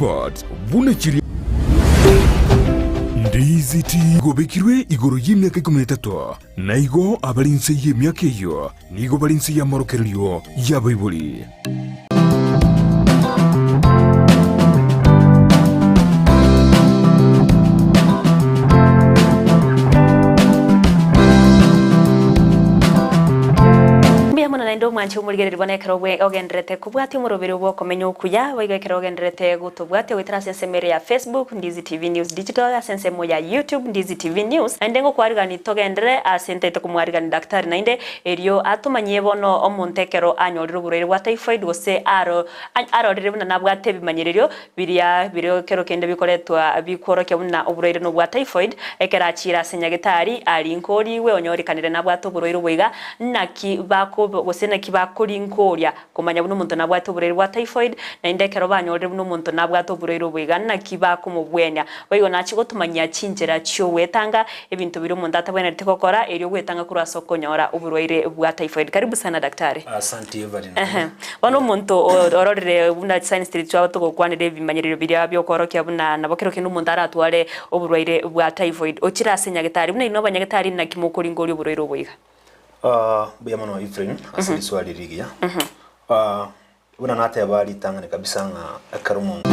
but bunachiri Ndizi gobekirwe igoro y'imyaka 13 naigo abalinse y'imyaka iyo nigo balinse ya morokerio ya Bible. Ndo mwanchi umurigere bonekero we ogendrete kubwati umurobero bwo Okomenya Okuya wigekero ogendrete gutubwate witra sensemere ya Facebook Ndizi TV News Digital sensemo ya YouTube Ndizi TV News ndengo kwarigani togendre asente to kumwarigani daktari nainde eriyo atumanye bono omuntekero anyoriro burere bwa typhoid gose aro ribuna nabwate bimanyererio biriyo kero kende bikoretwa bikoroke buna uburere no bwa typhoid ekera chira senyagitari ali nkori we onyorikanire nabwato burere bwiga naki bako gose kibakuri nkoria kumanya buno muntu nabwate uburere bwa typhoid na indekero banyorere buno muntu nabwate uburere bwigana kibako mubwenya weyo nakigo tumanya cinjera cyo wetanga ebintu biri mu ndata bwena ritekokora eriyo wetanga kuri asokonyora uburere bwa typhoid. Karibu sana daktari. Asante Evelyn. Wano muntu ororere buna science street cyo batugokwanire bimanyerero biri abyo korokia buna nabokero kinu muntu aratware uburere bwa typhoid okira senyagitari buna ino banyagitari nakimukuri ngori uburere bwiga. Biyamano Evelyn asili swali rigia. Una nate ya bali tangane kabisa nga akarumungu.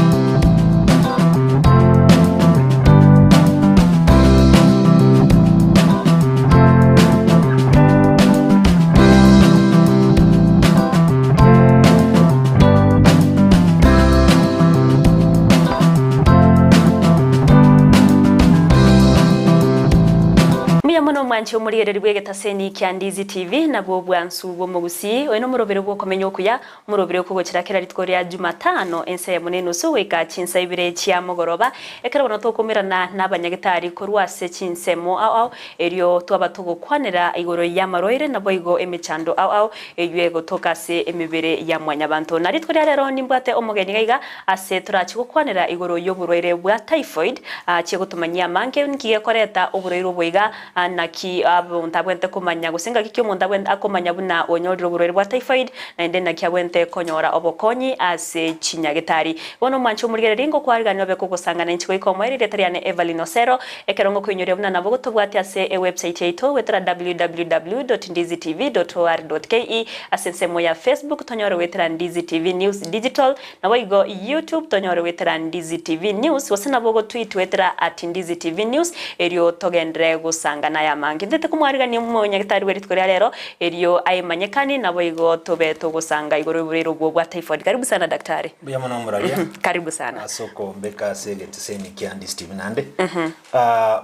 Mwanchi umurigere ribwegeta seni kya Ndizi TV nabwo bwansu bwo mugusi weno murobero bwo Okomenya Okuya murobero ko gokira ritwore ya Jumatano ense ya munene usuweka cinsa ibire cya mugoroba ekera bono tokomerana n'abanyagitari ko rwase cinsemo aw eriyo twabatugo-kwanira igoro ya maroire nabo igo emicando aw eyego tokase emibere ya mwanyabantu naritwore rero nimbwate omugeni gaiga ase turachiko-kwanira igoro yo buroire bwa typhoid cyo gutumanya manke ngiye koreta uburoiro bwiga naki abuntabwente kumanya gusenga kikyo mundabwente akomanya buna onyoriro uburere bwa typhoid na ende naki abwente konyora obokonyi ase chinyagitari bono mancho murigere ringo kwariganyo beko gusangana inchiko ikomweri letariane Evelyn Osero ekerongo kwinyorira buna nabo gutubwati ase website yeto wetra www.ndizitv.or.ke asensemo ya Facebook tonyora wetra Ndizi TV News Digital na waigo YouTube tonyora wetra Ndizi TV News wasena bogo tweet wetra @Ndizi TV News eriyo togendre gusangana ya mangi ndete kumwariga ni umunyagitari weritwere rero eriyo ayimanyekani nabo igo tobe tugusanga igoro burero bwa typhoid. Karibu sana daktari. Biyamano muralia. Karibu sana. Asoko mbeka segete seni kya Ndizi TV nande.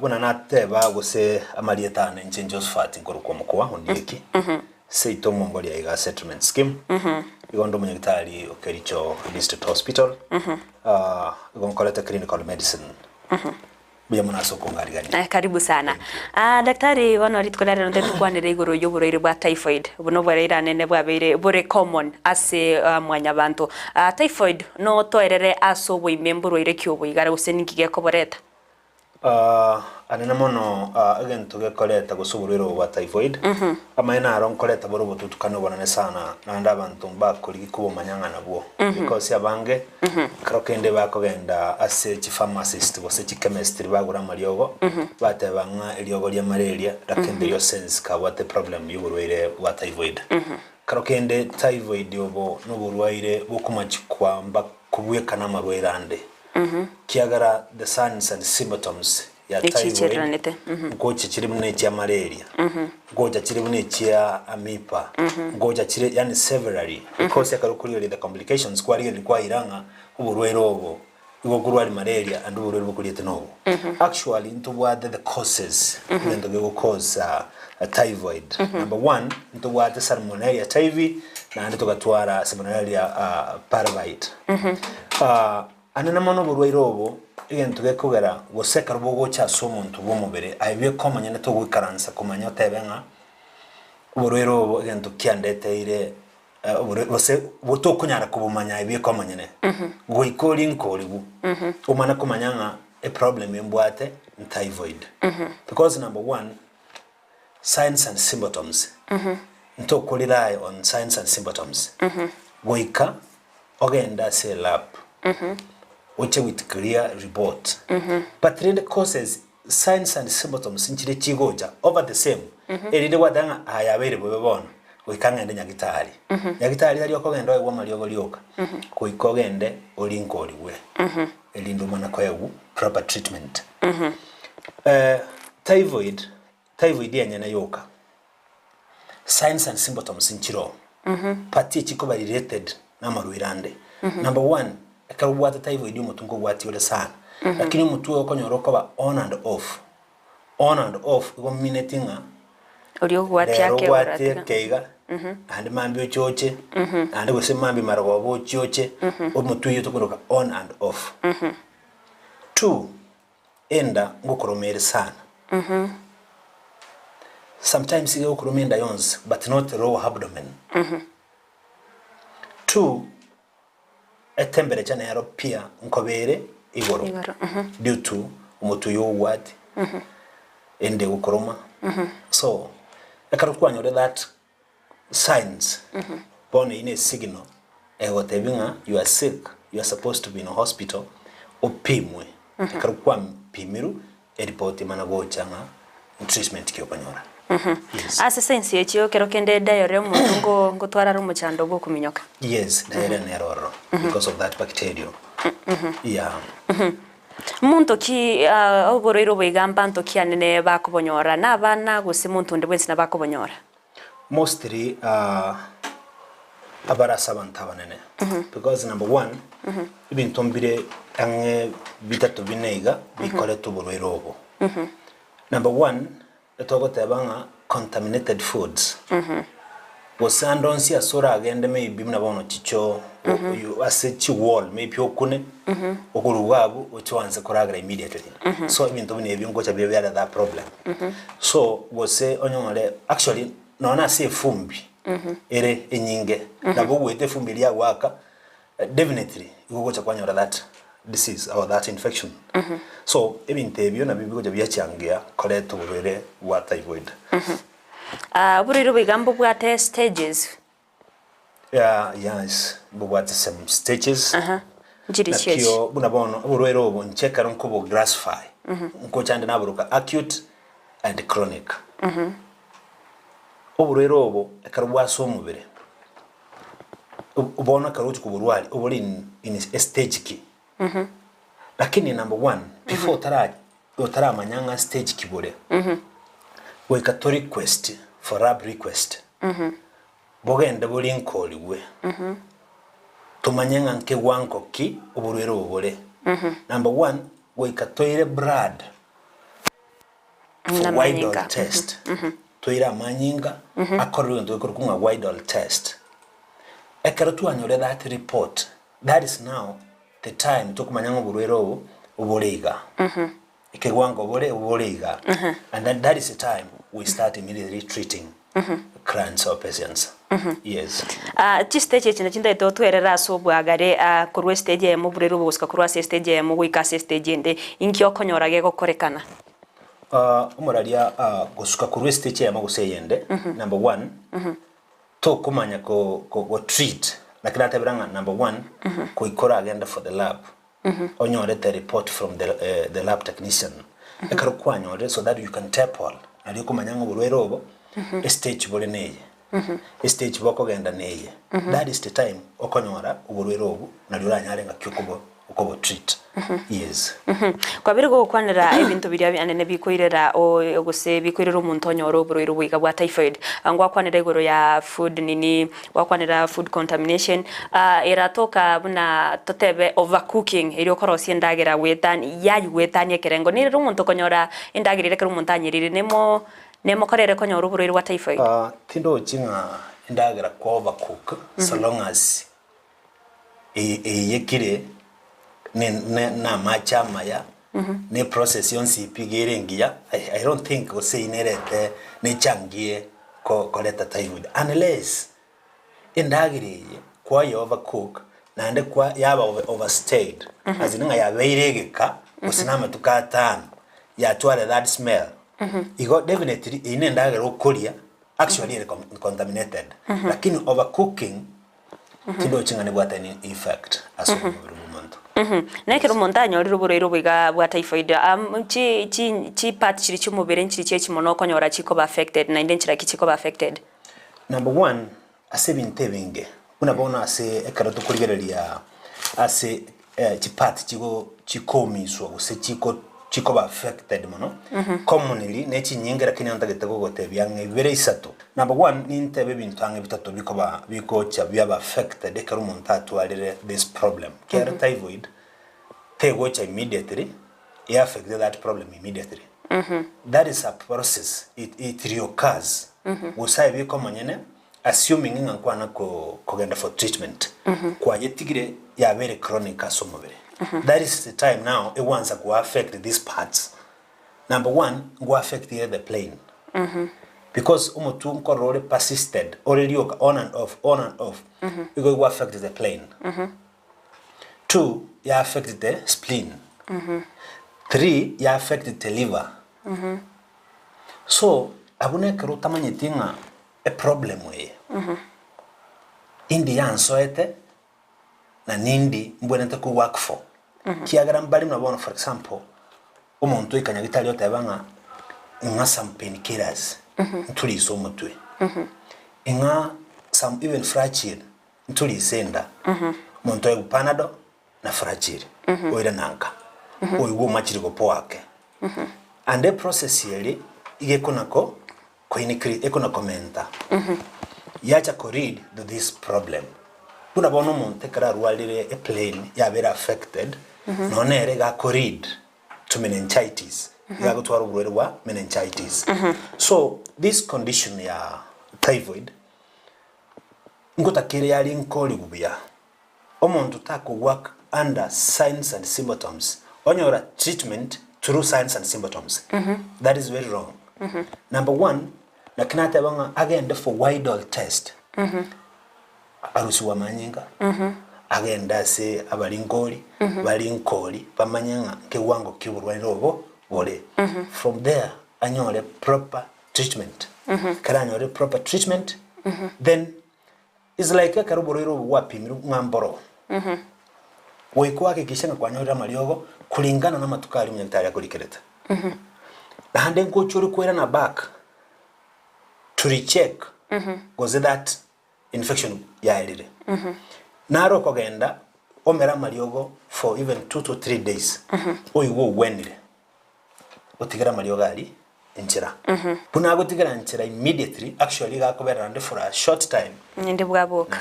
Buna nateba gose amalietane nche Josephat ngoro kwa mkoa ondiki. Seito momboli ya iga settlement scheme. Igondo munyagitari okericho district hospital. Igonkoleta clinical medicine. Biyamana soko ngarigani. Karibu sana. Daktari wano ritkolera nte tukwanire igoro y'uburere bwa typhoid. Buno bwerera nene bwabere bure common ase mwanyabantu. Typhoid no toerere aso bwimemburo ire kyobo igara guseningige ko boreta. Anena mono again tugekoleta gusuburiro bwa typhoid. Amaina aronkoleta boro bututukano bonane sana nanda abantu bakuri kubo manyanga nabwo because yabange krokende bakogenda ase chi pharmacist gose chi chemist bagura mariogo batebanga eriogo lya malaria rakende yo sense ka what the problem y'uburwaire bwa typhoid. Krokende typhoid yobo no burwaire bukumachikwa mba kubwekana marwaire ande. Kiagara the signs and symptoms ya typhoid ngoja chiri mune cha malaria ngoja chiri mune cha amipa ngoja chiri yani severally because yakarukuriyo the complications kwari ilikuwa iranga uburwaire obo igogurwari malaria and uburwaire bukuriyete nobo actually into what the causes into go cause a typhoid. Number 1 into what salmonella typhi na ndo gatwara salmonella parvite. Anena mono burwaire obo igento gekogera goseka rubogo cha somuntu bomubere ayibe komanya neto gwikaransa komanya tebenga burwaire obo igento kyandeteire bose botokunyara kubumanya ayibe komanya ne goikoli nkolibu umana komanyanga a problem embwate typhoid because number 1 signs and symptoms ntoko rely on signs and symptoms goika ogenda se lab oche with clear report but trend causes signs and symptoms nchire chigoja over the same erinde wadanga ayabere bobona wikangende nyagitari nyagitari ari okogenda oyo mariogo lioka kuikogende olinkoliwe elindo mana koyewu proper treatment typhoid yenyene yoka signs and symptoms nchiro pati chiko related na marwirande number 1 akarubwata typhoid umutungo gwati ole sana lakini mutu okonyoroka ba on and off go minutinga uri gwati yake uratika keiga andi mambi ochoche andi gose mambi marago ochoche umutu yeto kuroka on and off 2 enda ngokoromere sana sometimes you ukurumenda yons but not raw abdomen 2 a temperature na pia nkobere igoro due to umutu yo what ende ukuruma so akarukwanyo that signs bone in a signal whatever you are sick you are supposed to be in a hospital opimwe akarukwa pimiru report manago changa treatment kyopanyora yes. Ase sense yechiyo kero kende diarrhea mungo ngotwara rumuchando bwo kuminyoka yes diarrhea neroro because of that bacteria yeah muntu ki oboroiro bwigamba ntoki anene bakubonyora nabana guse muntu ndi bwensi nabakubonyora mostly abara sabantabanene because number 1 ibintu mbire ange bitatu bineiga bikore tuboroiro obo number 1 etogotebanga contaminated foods wasandonsi asora agende maybe mnabono chicho you asechi wall maybe okune okurugabu ochwanze koragra immediately so ibintu bine byongocha byebya that problem so wose onyongole actually nona se fumbi ere enyinge nabo wete fumbi lya waka definitely ugocha kwanyora that disease or that infection so ibintu ebyo nabibigocha byachangia kole tubere wa typhoid buriro bigambo bwate stages yes bwate some stages njiri cheche nakyo bunabono uburwero obo nchekara nkubo grassify nko chande naburuka acute and chronic uburwero obo akarubwaso umubere ubona karuti kuburwali uburi in stage ki lakini number 1 before utara manyanga stage kibure we got request for lab request bogenda buli nkoliwe tumanyanga nke wanko ki uburwero ubure number 1 we got blood for widal test toira manyinga akorwe ndo kurkunga widal test ekaratu anyore that report that is now the time tukumanyanga uburwero uburiga ikegwango uburiga and that is the time we start immediately treating clients or patients yes chi stage china chinda to twerera so bwagare kurwe stage ya muburero buska kurwa stage ya mugwika stage nde inkyo konyorage gokorekana umuralia gusuka kurwe stage ya maguseyende number 1 to kumanya ko treat nakira tebiranga number 1 ko ikora agenda for the lab onyore the report from the lab technician ekarukwanyo so that you can tap all ali kumanyanga burwero obo stage bole neye stage boko genda neye that is the time okonyora uburwero obo nali uranyarenga kyukubo ukobo treat yes kwa birgo gukwanira ibintu biri anene bikoirera oguse bikoirera umuntu onyoro uburwero bwiga bwa typhoid angwa kwanira igoro ya food nini wakwanira food contamination iratoka buna totebe overcooking iri korosi ndagera wetani yayi wetani kerengo ni rumuntu konyora indagirire kero umuntu anyirire nemo korere konyora uburwero bwa typhoid tindo chinga indagera kwa overcook so long as yekire na machama ya ne process yonsi ipigerengia I don't think o say inerete ne changie ko leta typhoid unless indagiriye kwa yo overcook nande kwa yaba overstayed azininga ya beiregeka usinama tukatana ya twale that smell igo definitely ine ndagera okolia actually contaminated lakini overcooking tindo chingane bwata ni effect aso Nekero montanyo riro burero bwiga bwa typhoid chi part chiri cy'umubiri nchiri cye kimono konyora chiko ba affected na ndenchira kichiko ba affected. Number 1 ase bintebinge unabona ase ekara tukurigereria ase chipart chikomiswa guse chiko ba affected mono commonly nechi nyingera kinyanta getego gotebya ngibere isatu. Number 1 nintebe bintu ange bitatu biko cha byaba affected ekara umuntu atwalire this problem kera typhoid tego cha immediately it affected that problem immediately. That is a process it reoccurs usai biko manyene assuming ngankwana kogenda for treatment kwa yetigire ya very chronic asomobere. That is the time now it wants to affect these parts. Number 1 go affect the plane because umutu nkorore persisted already on and off it go affect the plane. 2 ya affect the spleen. 3 ya affect the liver. So abune kero tamanyetinga a problem we indi yansoete na nindi mbwenete ku work for kiagara mbali mnabona for example umuntu ikanyagitali otebanga nga some painkillers ntuli so mutwe nga some even fragile ntuli senda muntu e panado na fragile oira nanka oiwo machiri go poake and the process yeli ige kunako ekona komenta yacha corrid to this problem kuna bono monte kara rualire a plane ya very affected no nere ga corrid to meningitis ya gutwara uburwere wa meningitis. So this condition ya typhoid ngotakire yali nkoli gubya omuntu tako work under signs and symptoms onyora treatment through signs and symptoms. That is very wrong. Number 1 na kinata banga agenda for widal test arusiwa manyinga agenda se abalinkoli balinkoli bamanyanga ke wango kiburwaniro obo bole from there anyole proper treatment karanyole proper treatment then is like a karuborero wapimiru ngamboro weko akikisha kwanyora maliogo kulingana na matukali mnyantari akolikereta na hande ngochuri kwera na back to recheck was that infection ya elire naro kogenda omera maliogo for even 2 to 3 days oiwo wenire otigera maliogo ali enchira puna gotigera enchira immediately actually ga kobera and for a short time ndi bwaboka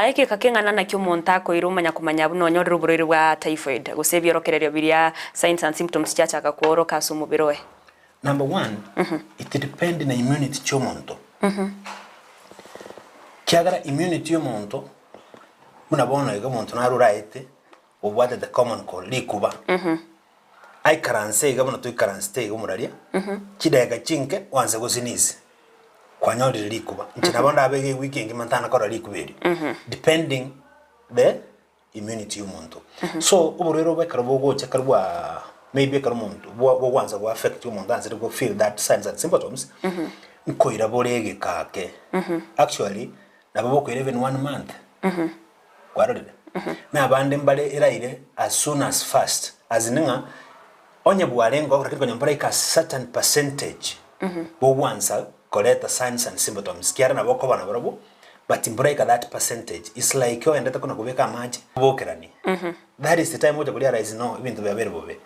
eke kakengana na kyumonta ko irumanya kumanya buno nyorero burere bwa typhoid gusebyerokererio biria signs and symptoms chachaka kuoroka sumubiroe. Number 1 it depend na immunity chomonto kiagara immunity yomonto munabona ego monto na ruraite obwate the common cold likuba ai karanse ego mono tu karanse ego muraria kidega chinke wanze gosinize kwanyori likuba ntinabonda abege weekend mantana kora likuberi depending the immunity yomonto. So uburero bekarabo gocha karwa maybe karumuntu bo wanza go affect yomonto anze go feel that signs and symptoms nkoira borege kake actually nabo ko 1 month kwarode na bande mbale iraire as soon as fast as ninga onye bwalengo kurakirwa nyambara ka certain percentage bo wanza collect signs and symptoms kiara nabo ko bana barabo but break that percentage is like yo endeta kuna kubeka maji bokerani that is the time what we realize no ibintu bya berbobe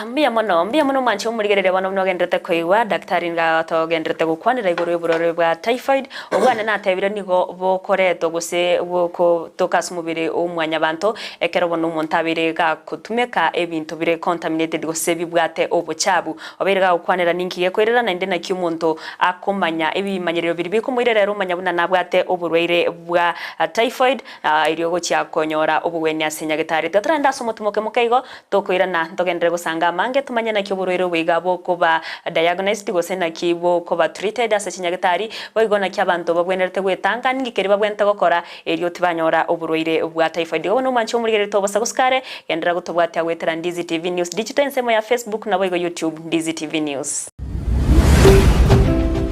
mbia mono manchi umurigerere bano mnogendete koiwa daktari nga togendete gukwanira iguru y'uburore bwa typhoid obwana natebire nigo bokoreto guse boko tokas mubiri umwanya bantu ekero bono umuntabire ga kutumeka ebintu bire contaminated guse bibwate obuchabu obirega gukwanira ninkiye kwerera na ndena kyumuntu akomanya ebimanyiriro biri bikumwirera rumanya buna nabwate oburweire bwa typhoid iryogo cyakonyora obuweni asenyagitari tatranda somotumoke mukaigo tokoira na ntogendere gusanga mange tumanya na kyoburwero wigabo kuba diagnosed gosena kibo kuba treated as chinyagitari boigona kyabantu babwenerete gwetanga ngikeri babwente gukora eryo tibanyora oburweire bwa typhoid wono mancho murigere to basa guskare gendera gutobwatya gwetera Ndizi TV News digital nsemo ya Facebook na boigo YouTube Ndizi TV News.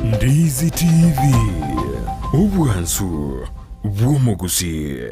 Ndizi TV ubwansu bw'umuguzi.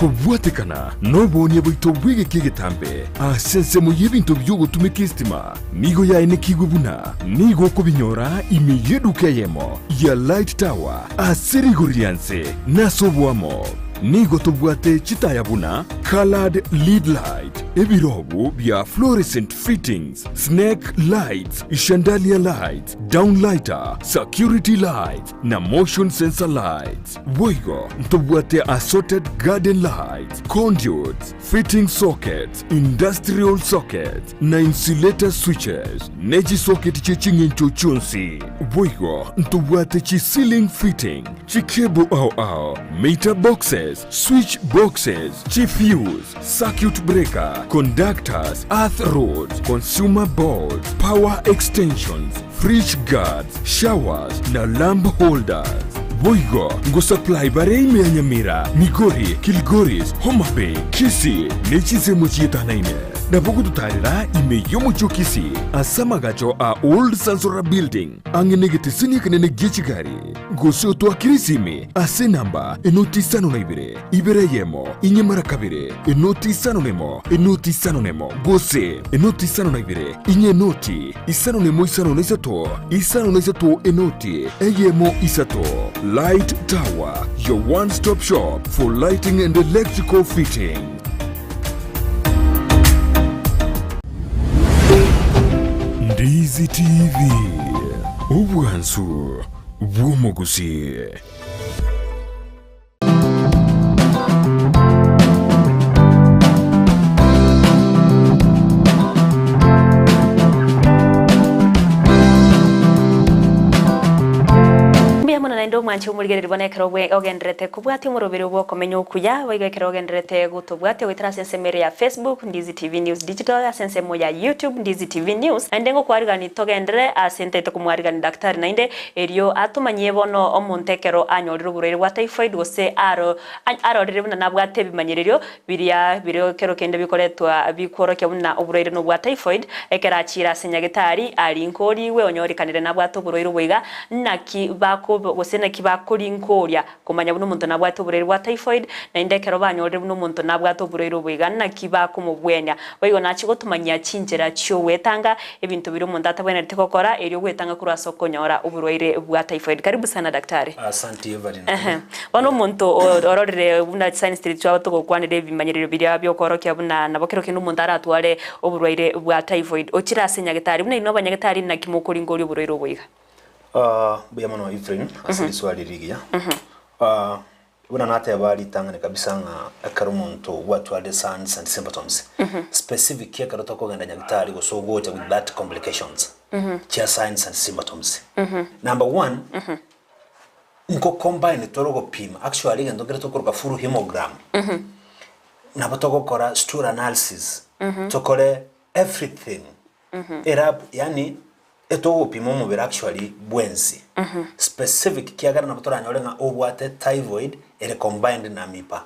kubwatekana no bonia boito bwege kigetambe asense mu yebinto byogo tumikistima nigo ya enekigo buna nigo kubinyora imiyeduke yemo ya light tower asirigurianse nasobwamo nigo tubwate chitaya buna colored lead light ebirobu bya fluorescent fittings snake lights chandelier lights downlighter security lights na motion sensor lights boigo tubwate assorted garden lights conduits fitting sockets industrial sockets na insulator switches neji socket chechingencho chonsi boigo tubwate chi ceiling fitting chi cable au meter boxes switch boxes, chief fuse, circuit breaker, conductors, earth rods, consumer boards, power extensions, fridge guards, showers, na lamp holders. Boigo, ngo supply barei ya Nyamira, Migori, Kilgoris, Homa Bay, Kisii, nechize mochieta naine. Nabugu tutarira ime yomo chokisi, asamagacho a old Sansora building, angenegete sini kanene gechigari. Gosio to akirisimi, ase namba, enoti sano na ibere yemo, inye marakabire, enoti sano nemo, gose, enoti sano na inye noti, isano nemo isano naisato enoti, eyemo isato. Light Tower, your one-stop shop for lighting and electrical fitting. Ndizi TV, Ubwansu, Bwomogusi. Ndo mwanchi umurigere ribonekero bwe ogendrete kubwati umurobere bwo Okomenya Okuya wigekero ogendrete gutubwate witira sense ya Facebook Ndizi TV News Digital sense ya YouTube Ndizi TV News andengo kwarigani togendre asentete kumwarigani daktari nainde erio atumanyie bono omuntekero anyoriro burere bwa typhoid gose arorere buna nabwate bimanyererio birio kero kende bikoretwa bikoroke buna oburere no bwa typhoid ekerachira senyagitari ali nkori we onyorikanire nabwate oburere bwiga naki bako gose nakibakuri nkoria kumanya buno muntu nabwate oburere bwa typhoid na indekero banyorere buno muntu nabwate oburere bwiga nakibako mubwenya bayigo nachigo tumanya chinjera cyo wetanga ebintu biri umuntu atabwene tikokora erio wetanga kuraso konyora oburere bwa typhoid. Karibu sana daktari. Asante Evelyn. Bano muntu ororere buna science street cyo tugokwanire bimanyerero biri byo korokya buna nabokero kindu umuntu aratware oburere bwa typhoid okira senyagitari buna ino banyagitari nakimukuri ngori oburere bwiga. Buyamano Evelyn asili swali rigia. Una nata yabali tangane kabisa nga akarumuntu watu wale signs and symptoms. Specific kia karotoko ganda nyagitari go so goja with that complications. Chia signs and symptoms. Number one, nko combine torogo pima. Actually gando gere toko ka furu hemogram. Nabotoko kora stool analysis. Tokore everything. Erab yani eto opimo mubiri actually bwensi. Specific kiagara na batora nyolenga obwate typhoid ere combined na mipa.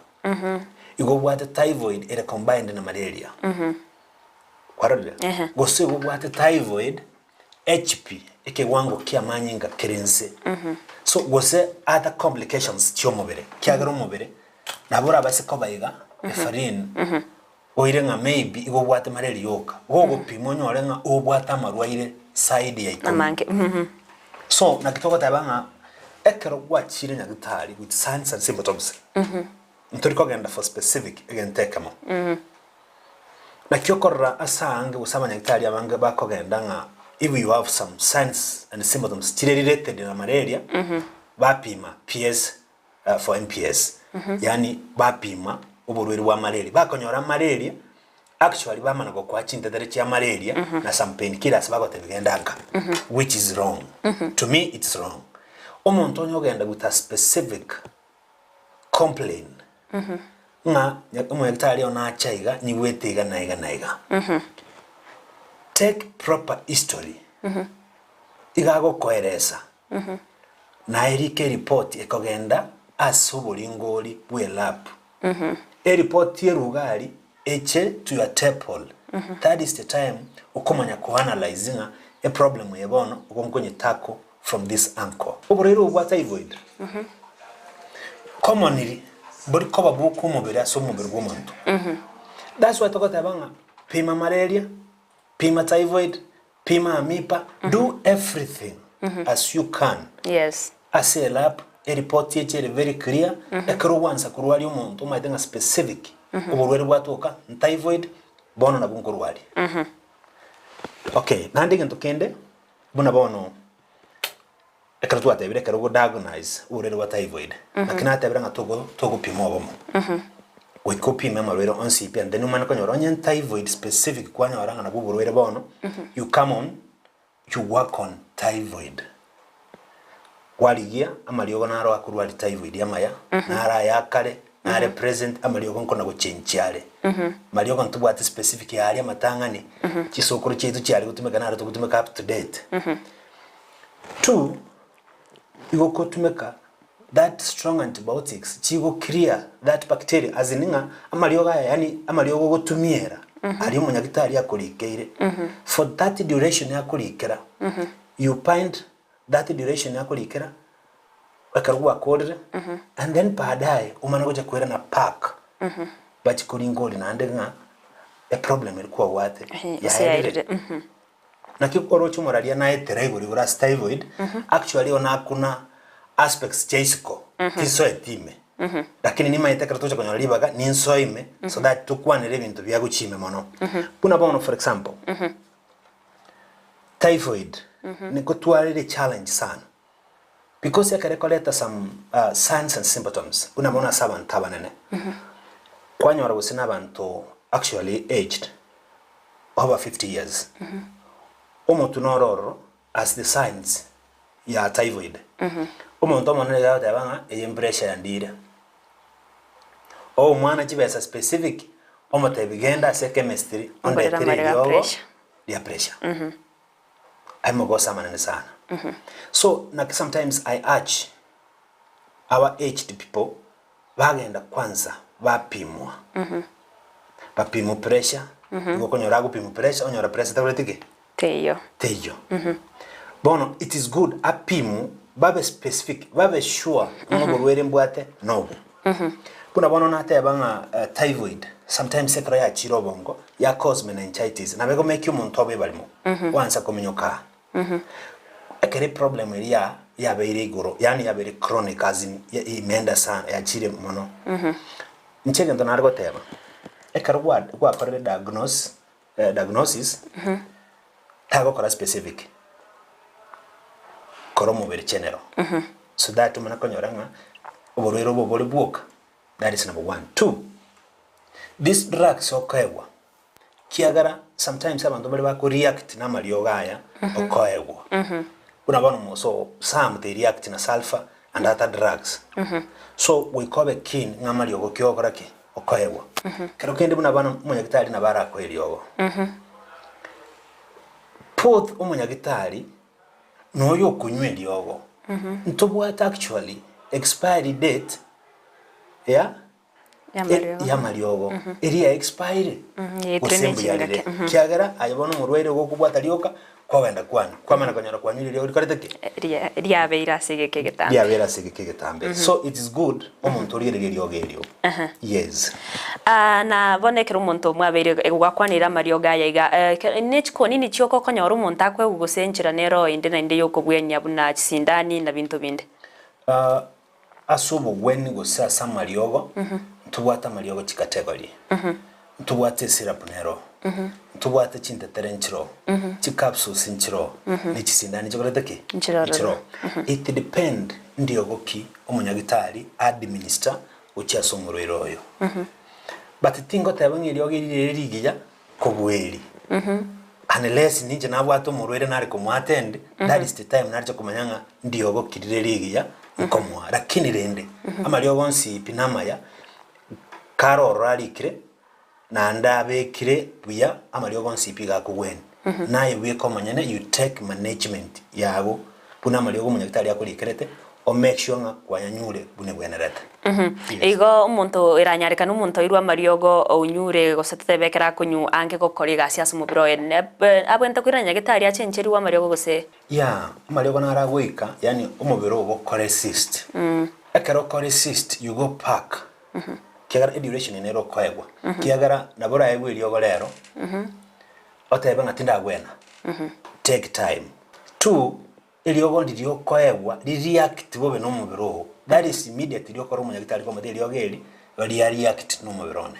Igo bwate typhoid ere combined na malaria. Kwarode. Gose bwate typhoid HP eke wango kia manyinga kerense. So gose other complications chyo mubiri. Kiagara mubiri nabura base kobayiga efarin. Oirenga maybe igo bwate malaria yoka. Gogo pimo nyolenga obwate amarwaire side ya ikomanke. So nakitoko tabanga ekero gwachire nyagitari with signs and symptoms. Ntoriko genda for specific again tekamo. Nakiokora asange usama nyagitari abange bakogenda nga if you have some signs and symptoms related na malaria bapima PS for MPS. Yani bapima uburweri wa malaria bakonyora malaria actually bamana go kwachinda dare cha malaria na some painkillers bagote bigendaga which is wrong. To me it's wrong. Omuntu onyogenda with a specific complaint nga umwetali ona chaiga ni wetega naiga take proper history igago koeresa na erike report ekogenda asobulingoli bwelap report yerugari eche to your temple. That is the time Okomenya analyzing a problem yebono ukonye tackle from this angle. Oburero bwa typhoid. Commonly buri koba buku umubiri aso umubiri w'umuntu. That's why tokota banga pima malaria, pima typhoid, pima amoeba, do everything as you can. Yes. As a lab, a report is very clear. Ekero wansa kurwali umuntu umaitenga specific. Uburwere bwatoka typhoid bono na bunkurwali. Okay, nandi gento kende buna bono ekero twatebire ekero go diagnose urere wa typhoid. Nakina atebira nga togo pimo bomo. We copy memory on CP and then man konyora onye typhoid specific kwanya oranga na buburwere bono. You come on, you work on typhoid. Waligia amaliogo naro akurwali typhoid yamaya nara yakale nare present amaliogo nkona go chenchiale maliogo ntubwate specific yali amatangani kisokoro chetu cyali gutumeka naro tugutumeka up to date. Two, you go tumeka that strong antibiotics chigo clear that bacteria azininga amaliogo yani amaliogo go tumiera ali munyagitari yakurikeire for that duration yakurikera. You find that duration yako likera akarugwa kodre and then baadaye umana goja kwera na pack but kuringoli na ndenga a problem ilikuwa wate ya na kikoro chumuralia na eterego ura typhoid actually ona kuna aspects cheisiko kiso etime lakini ni maiteka tocha kwenye libaga ni nsoime so that tukwane bintu bya guchime mono kuna bono for example typhoid ni kutwalire challenge sana because yakarekoleta some signs and symptoms unamona saba ntabanene kwanyora gusina abantu actually aged over 50 years omuntu nororo as the signs ya typhoid omuntu omonene yata banga pressure yandira o mwana chibesa specific omote bigenda se chemistry on the ya pressure I'm go manene sana. So sometimes I urge our aged people bagenda kwanza bapimwa. Bapimu pressure, ngo konyora gupimu pressure, onyora pressure tabletike. Teyo. Bono it is good apimu babe specific, babe sure ngo burwere mbwate no. Kuna bono nate banga typhoid sometimes sekra ya chirobongo ya cause meningitis na bego make you muntu obebalimo. Wansa kominyoka. Akere problem ya very goro yani ya very chronic as in imenda sana ya chire mono nchege ndo nargo tema ekara kwa kore diagnosis tago kora specific koromo very general so that mana konyoranga oborero bobole buoka that is number 1. 2, this drugs okaywa kiagara sometimes abantu bali bako react na maliyogaya okoyegwa kuna bano so some they react na sulfur and other drugs so we call it keen nga maliyogo kyokora ki okoyegwa kero kende buna bano munyagitari na bara ko eliyogo both umunyagitari no yo kunywe eliyogo ntobwata actually expiry date ya maliogo eri expire kiagara ayabona murwaire go kubwata lioka kwa wenda kwana kwa mana kanyara kwa nyiri lio rikareteke ria beira sigeke getambe so it is good omuntu rire lioga elio yes na bonekera umuntu mwabeire egwakwanira marioga yaiga nechiko nini chioko kanyara umuntu akwe gusenchira nero inde na inde yoko bwenya buna chisindani na bintu binde asubo when go sa samariogo tubwata mariogo chikategori tubwate syrup nero tubwate chintetere nchiro chicapsules nchiro nichisindani chokoreteke nchiro it depend ndiyo goki umunyagitari administer uchiasomurwero oyo but tingo tabangi lyoge lirigiya kobweri unless ninje nabwato murwere nari kumwatend that is the time nari kumanyanga ndiyo goki lirigiya nkomwa lakini rende amalyo bonsi pinamaya karo rarikire na ndabekire buya amalyo bonsi piga kugwen naye wikomanyane you take management yabo puna amalyo umunyagitari yakurikirete o make sure nga kwanyanyure bune bwenerete igo umuntu iranyarika n'umuntu irwa mariogo unyure gosetebekera kunyu ange gokoriga sias mubiro ene abwenta kwiranyagitari achencheri wa mariogo gose ya mariogo naragwika yani umubiro go cholecist akero cholecist you go pack kiagara duration nero koegwa kiagara nabora egwe iliogo lero oteba ngatinda gwena take time. 2 iliogo ndio koegwa react bobe no mubiro that is immediate iliogo romo nyagitari kwa iliogo eli react no mubirone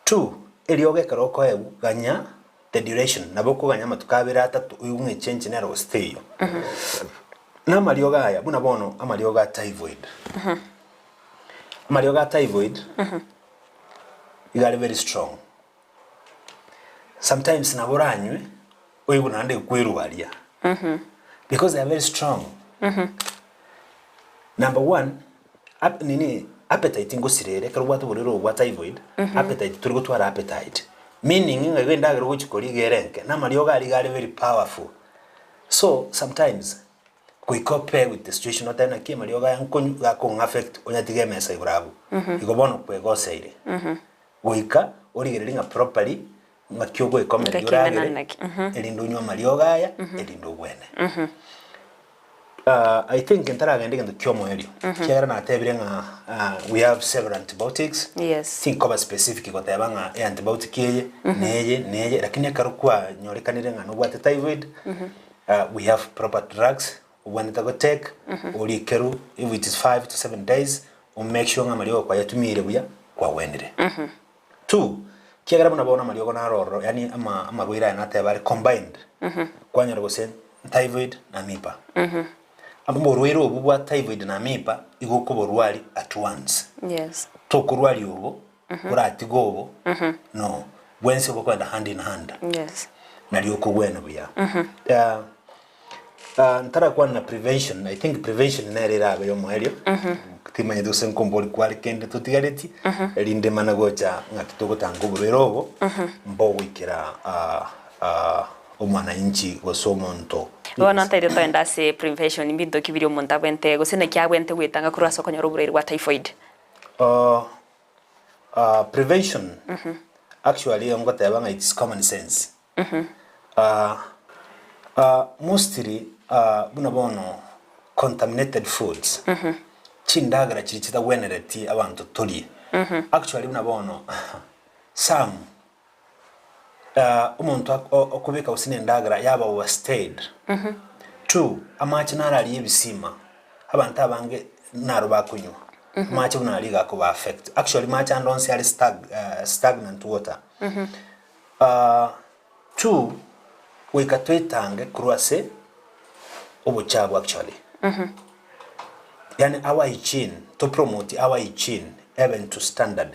2 iliogo karo koegwa ganya the duration naboko ganya matukabira atatu uyumwe change nero stay na marioga aya buna bono amarioga typhoid marioga typhoid you are very strong sometimes naboranywe oyibuna ande kwirualia because they are very strong number 1 appetite ngosirere karubwato buriro bwa typhoid appetite turi gutwara appetite meaning ngagenda gero chikori gerenke na marioga ari very powerful so sometimes we compare with the situation not na kima marioga yankonyu gako affect onyatige mesa ibrabu igobono kwegoseire goika origereringa properly makyogo ikomere yuragere elindonywa marioga aya elindo gwene I think entaragende ngendo kyomo elio kiara na tebirenga we have several antibiotics think cover specific gotebanga antibiotic yeye neye lakini karukwa nyorekanire ngano gwate typhoid we have proper drugs when it go take uri keru if it is 5 to 7 days make sure ngamalio kwa yatumire buya kwa wendire 2 kiagara bana bona malio na roro yani amarwira na tebare combined kwa nyoro gosen typhoid na mipa amborwero obu bwa typhoid na mipa igoko borwali at once to kurwali obo urati gobo no wense boko kwenda hand in hand na lioko gwena buya ntara kwa na prevention I think prevention nerera abe yo mwelio timanye dusen komboli kwali kende tutigareti elinde managocha ngakitoko tango burero mbo wikira omwana inchi gosomonto bona ntaire toenda se prevention imbido kibiri omuntu abwente gusene kyabwente wetanga kurasa konyoro burero bwa typhoid prevention actually ngotebanga it's common sense mostly buna bono contaminated foods chindagara chirichita wenereti abantu tuli actually buna bono some umuntu okubika usine ndagara yaba overstayed 2 amachi narali yebisima abantu abange naro bakunywa machi buna liga ko affect actually machi andonse ali stagnant water 2 wekatwetange kurwase obuchabu actually yani our hygiene to promote our hygiene even to standard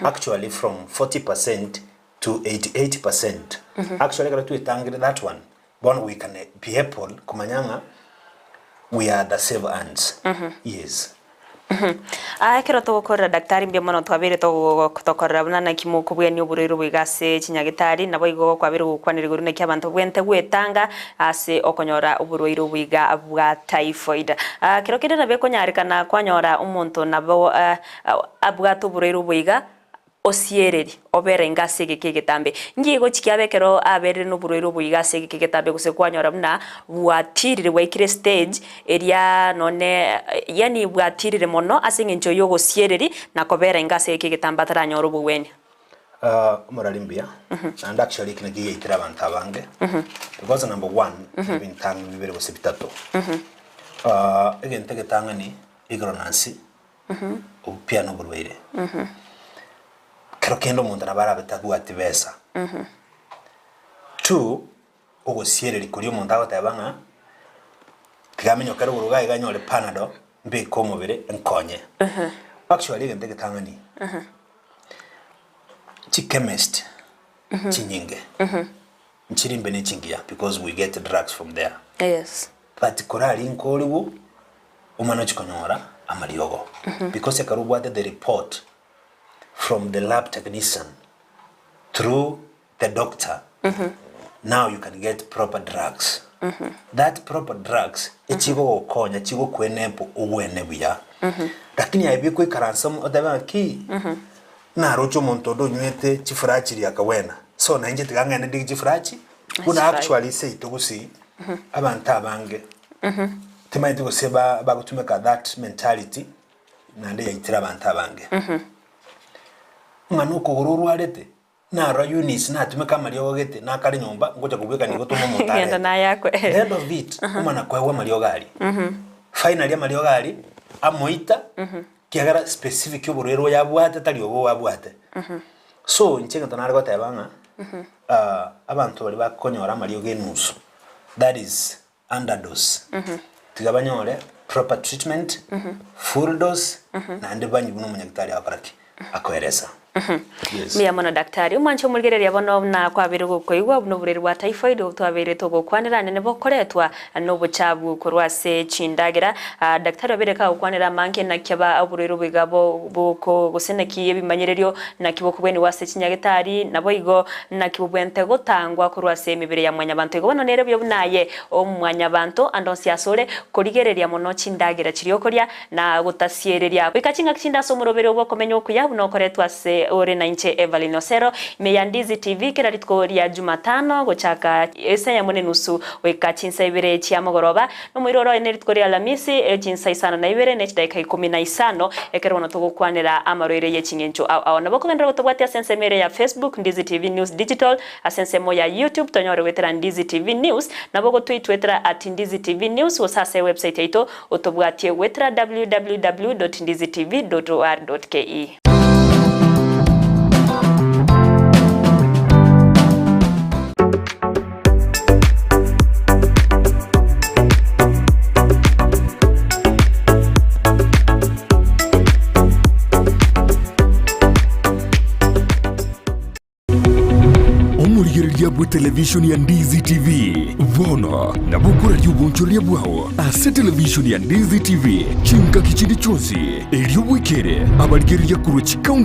actually from 40% to 88% actually got to tangle that one one we can be able kumanyanga we are the save hands yes kero to gukora daktari mbye mono twabere to kutokora bana kimoko bwe ni oburero bwigase kinyagitari nabo igo kwabere gukwanira gurune kyabantu bwente gwetanga ase okonyora oburero bwiga bwa typhoid kero kende nabe konyarikana kwanyora umuntu nabo abwato oburero bwiga osiereri obere ngase gekegetambe ngigo chikyabekero abere no burero buyigase gekegetambe guse kwanyora mna bwatirire waikire stage eria none yani bwatirire mono asinge ncho yogo siereri na kobere ngase gekegetamba taranyoro buweni moralimbia and actually kina giye itira abantu abange because number 1 been tang bibere gose bitatu again tegetanga ni ignorance piano burwere kero kendo muntu nabara betagwa tibesa 2 ogosiereri kuri omuntu agotabanga tigamenyo kero uruga iganyole panado mbe komobere enkonye actually ngende getangani chemist chinyinge nchirimbe ne chingia because we get drugs from there but korali nkoliwo umana chikonyora amaliogo because yakarubwa the report from the lab technician through the doctor now you can get proper drugs that proper drugs echigo okonya chigo kwenempo uwene buya lakini aibiko ikaransamu odaba ki na rocho montodo nywete chifurachi yakawena so na nje tigangane digi chifurachi kuna actually say itogusi abantu abange timaiti guseba bagutumeka that mentality nande yaitira abantu abange ngano kugururu arete na ro unis na tumeka Mario gete na kari nyumba ngoja kubweka ni gutuma mutare yenda na yakwe end of it umana kwewa Mario gari finally ya Mario gari amoita kiagara specific yoburero yabwate tali obo wabwate so nchenga tonargo tabanga abantu bali bakonyora Mario genusu that is underdose tigabanyore proper treatment full dose na ndibanyi buno munyaktari akoraki akoereza yes. Mia mono daktari umwancho mulgereria bono na kwabire gukoigwa buno bureri bwa typhoid utwabire to gukwanira nene bokoretwa no buchabu kurwase chindagira daktari abireka gukwanira manke na kyaba aburero bigabo buko guseneki ebimanyererio na kiboko bweni wase chinyagitari nabo igo na kibubwente gutangwa kurwase emibere ya mwanya bantu igo bono nere byo bunaye omwanya bantu andonsi asore kurigereria mono chindagira chiriokoria na gutasiereria bikachinga chinda somurobere Okomenya Okuya buno koretwa se ore na inche Evelyn Osero meya Ndizi TV kera ritkoria Jumatano gochaka esaya mone nusu weka chinsa ibere chia mogoroba no mwiroro ene ritkoria Alhamisi chinsa isano na ibere ne chidai kai 15 ekero no tugukwanira amarore ye chingencho au na bokugenda gotobwatia sense mere ya Facebook Ndizi TV News Digital asense mo ya YouTube tonyore wetera Ndizi TV News na boko tweetwetera @Ndizi TV News osase website yaito otobwatie wetera www.ndizitv.or.ke. Bwa television ya Ndizi TV vono na bukura ryubuncho ryabwaho ase television ya Ndizi TV chinka kichindi chonsi elyo wikere abarigeri yakuru chikaunti